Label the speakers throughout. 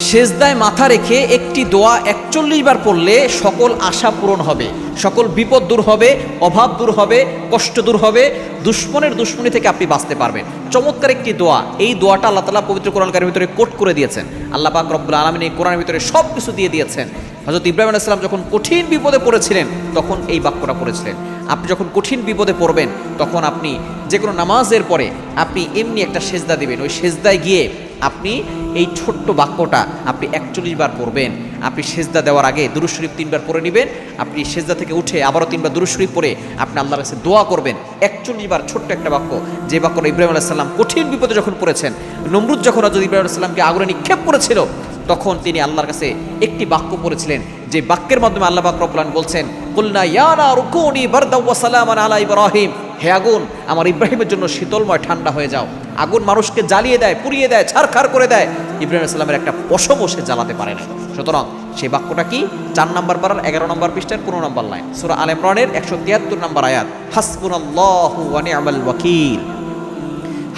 Speaker 1: সেজদায় মাথা রেখে একটি দোয়া 41 বার পড়লে সকল আশা পূরণ হবে, সকল বিপদ দূর হবে, অভাব দূর হবে, কষ্ট দূর হবে, দুশ্মনের দুশ্মনী থেকে আপনি বাঁচতে পারবেন। চমৎকার একটি দোয়া। এই দোয়াটা আল্লাহ তাআলা পবিত্র কোরআনের ভিতরে কোট করে দিয়েছেন। আল্লাহ পাক রব্বুল আলামিন এই কোরআনের ভিতরে সব কিছু দিয়ে দিয়েছেন। হযরত ইব্রাহিম আলাইহিস সালাম যখন কঠিন বিপদে পড়েছিলেন তখন এই বাক্যটা পড়েছিলেন। আপনি যখন কঠিন বিপদে পড়বেন তখন আপনি যে কোনো নামাজের পরে আপনি এমনি একটা সেজদা দিবেন। ওই সেজদায় গিয়ে আপনি এই ছোট্ট বাক্যটা আপনি 41 বার পড়বেন। আপনি সেজদা দেওয়ার আগে দুরূদ শরীফ 3 বার পড়ে নেবেন। আপনি সেজদা থেকে উঠে আবারও 3 বার দুরূদ শরীফ পড়ে আপনি আল্লাহর কাছে দোয়া করবেন। 41 বার ছোট্ট একটা বাক্য, যে বাক্যটা ইব্রাহিম আলাইহিস সালাম কঠিন বিপদে যখন পড়েছেন, নমরুদ যখন হযরত ইব্রাহিম আলাইহিস সালামকে আগুনে নিক্ষেপ করেছিল, তখন তিনি আল্লাহর কাছে একটি বাক্য পড়েছিলেন, যে বাক্যের মাধ্যমে আল্লাহ পাক রব্বুল আলামিন বলছেন, কুলনা ইয়া নারু কুনি বারদাও ওয়া সালামান আলা ইব্রাহিম, হে আগুন আমার ইব্রাহিমের জন্য শীতলময় ঠান্ডা হয়ে যাও। আগুন মানুষকে জ্বালিয়ে দেয়, পুড়িয়ে দেয়, ছারখার করে দেয়, ইব্রাহিম আলাইহিস সালামের একটা পশমও সে জ্বালাতে পারে না। সুতরাং সেই বাক্যটা কি? 4 নম্বর পারার 11 নম্বর পৃষ্ঠার 15 নম্বর লাইন, সূরা আল ইমরানের 173 নম্বর আয়াত, হাসবুনাল্লাহু ওয়া নি'মাল ওয়াকিল।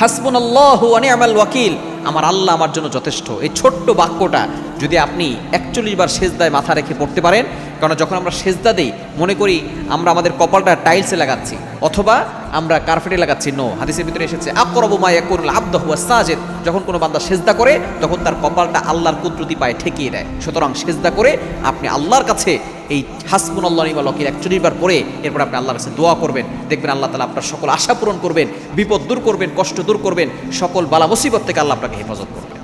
Speaker 1: হাসবুনাল্লাহু ওয়া নি'মাল ওয়াকিল, আমার আল্লাহ আমার জন্য যথেষ্ট। এই ছোট্ট বাক্যটা যদি আপনি 41 বার সেজদায় মাথা রেখে পড়তে পারেন, কারণ যখন আমরা সেজদা দেই মনে করি আমরা আমাদের কপালটা টাইলসে লাগাচ্ছি অথবা আমরা কার্পেটে লাগাচ্ছি। নো, হাদিসের ভিতরে এসেছে আকরাবু মা ইয়াকুনুল আবদু হুয়া সাজিদ, যখন কোনো বান্দা সেজদা করে তখন তার কপালটা আল্লাহর কুদরতি পায়ে ঠেকিয়ে দেয়। সুতরাং সেজদা করে আপনি আল্লাহর কাছে এই হাসবুনাল্লাহু ওয়া নি'মাল ওয়াকিল 41 বার পড়ে এরপর আপনি আল্লাহর কাছে দোয়া করবেন। দেখবেন আল্লাহ তাআলা আপনার সকল আশা পূরণ করবেন, বিপদ দূর করবেন, কষ্ট দূর করবেন, সকল বালা মুসিবত থেকে আল্লাহ আপনাকে হেফাজত করবেন।